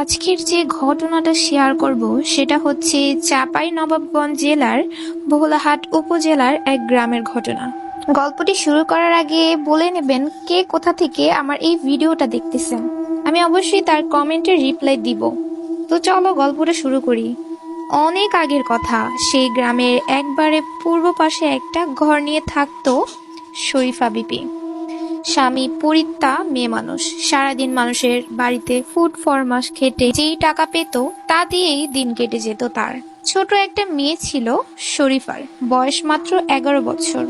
আজকের যে ঘটনাটা শেয়ার করব সেটা হচ্ছে চাঁপাইনবাবগঞ্জ জেলার ভোলাহাট উপজেলার এক গ্রামের ঘটনা। গল্পটি শুরু করার আগে বলে নেবেন কে কোথা থেকে আমার এই ভিডিওটা দেখতেছেন। আমি অবশ্যই তার কমেন্টের রিপ্লাই দিব। তো চলো গল্পটা শুরু করি। অনেক আগের কথা, সেই গ্রামের একবারে পূর্ব পাশে একটা ঘর নিয়ে থাকতো শরীফা বিবি। স্বামী পরিত্যা, মেয়ে মানুষ। সারাদিন মানুষের বাড়িতে ফুড ফরমাস খেটে যেই টাকা পেত তা দিয়েই দিন কেটে যেত তার। ছোট একটা মেয়ে ছিল শরীফার, বয়স মাত্র 11 বছর।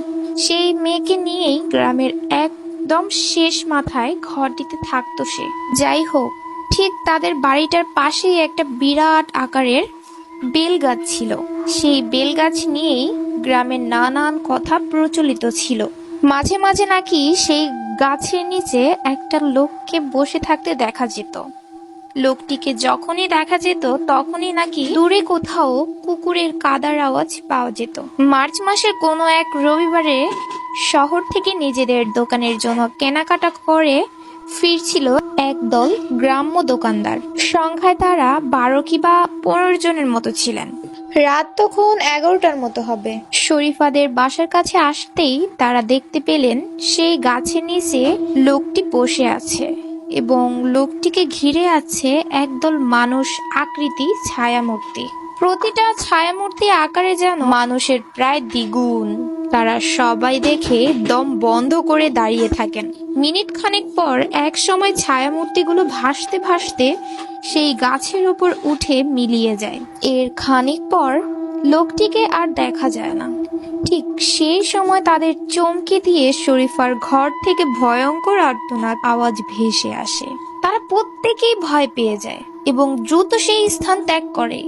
সেই মেয়েকে নিয়েই গ্রামের একদম শেষ মাথায় ঘরটিতে থাকতো সে। যাই হোক, ঠিক তাদের বাড়িটার পাশেই একটা বিরাট আকারের বেল গাছ ছিল। সেই বেল গাছ নিয়েই গ্রামের নানান কথা প্রচলিত ছিল। মাঝে মাঝে নাকি সেই গাছের নিচে একটা লোককে বসে থাকতে দেখা যেত। লোকটিকে যখনই দেখা যেত তখনই নাকি দূরে কোথাও কুকুরের কাদার আওয়াজ পাওয়া যেত। মার্চ মাসের কোনো এক রবিবারে শহর থেকে নিজেদের দোকানের জন্য কেনাকাটা করে ফিরছিল একদল গ্রাম্য দোকানদার। সংখ্যায় তারা 12 কিংবা 15 জনের মতো ছিলেন। রাত তখন 11টার মতো হবে। শরীফাদের বাসার কাছে আসতেই তারা দেখতে পেলেন সেই গাছের নিচে লোকটি বসে আছে এবং লোকটিকে ঘিরে আছে একদল মানুষ আকৃতি ছায়ামূর্তি। প্রতিটা ছায়ামূর্তি আকারে যেন মানুষের প্রায় দ্বিগুণ। তারা সবাই দেখে দম বন্ধ করে দাঁড়িয়ে থাকেন। মিনিট খানেক পর এক সময় ছায়ামূর্তিগুলো ভাসতে ভাসতে সেই গাছের উপর উঠে মিলিয়ে যায়। এর খানিক পর লোকটিকে আর দেখা যায় না। ঠিক সেই সময় তাদের চমকে দিয়ে শরীফার ঘর থেকে ভয়ঙ্কর আর্তনাদ আওয়াজ ভেসে আসে। তারা প্রত্যেকেই ভয় পেয়ে যায় এবং দ্রুত সেই স্থান ত্যাগ করে।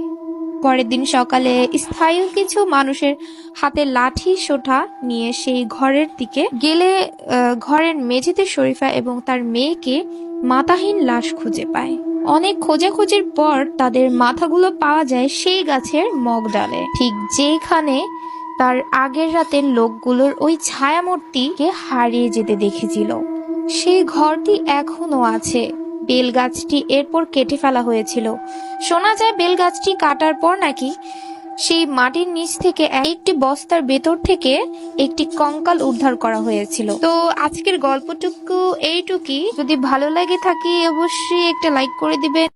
পরের দিন সকালে স্থায়ী কিছু মানুষের হাতে লাঠি সোঁটা নিয়ে সেই ঘরের দিকে গেলে ঘরের মেঝেতে শরীফা এবং তার মেয়েকে মাথাহীন লাশ খুঁজে পায়। অনেক খোঁজাখুঁজির পর তাদের মাথাগুলো পাওয়া যায় সেই গাছের মগডালে, ঠিক যেখানে তার আগের রাতের লোকগুলোর ওই ছায়ামূর্তিকে হারিয়ে যেতে দেখেছিল। সেই ঘরটি এখনো আছে। বেলগাছটি এরপর কেটে ফেলা হয়েছিল। শোনা যায় বেলগাছটি কাটার পর নাকি সেই মাটির নিচ থেকে একটি বস্তার ভেতর থেকে একটি কঙ্কাল উদ্ধার করা হয়েছিল। তো আজকের গল্পটুকু এইটুকুই। যদি ভালো লাগে থাকে অবশ্যই একটা লাইক করে দিবেন।